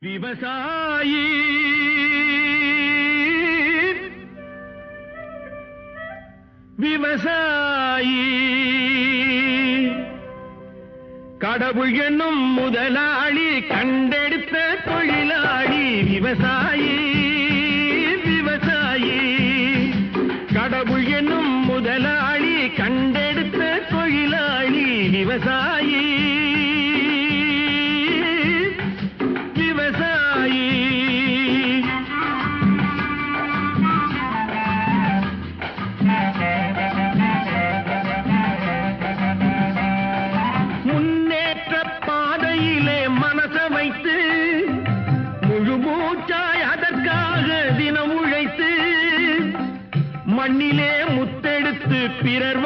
விவசாயி விவசாயி கடவுள் என்னும் முதலாளி கண்டெடுத்த தொழிலாளி விவசாயி விவசாயி கடவுள் என்னும் முதலாளி கண்டெடுத்த தொழிலாளி விவசாயி விவசாயி முன்னேற்ற பாதையிலே மனச வைத்து முழு மூச்சாய் அதற்காக தினம் உழைத்து மண்ணிலே முத்தெடுத்து பிறர்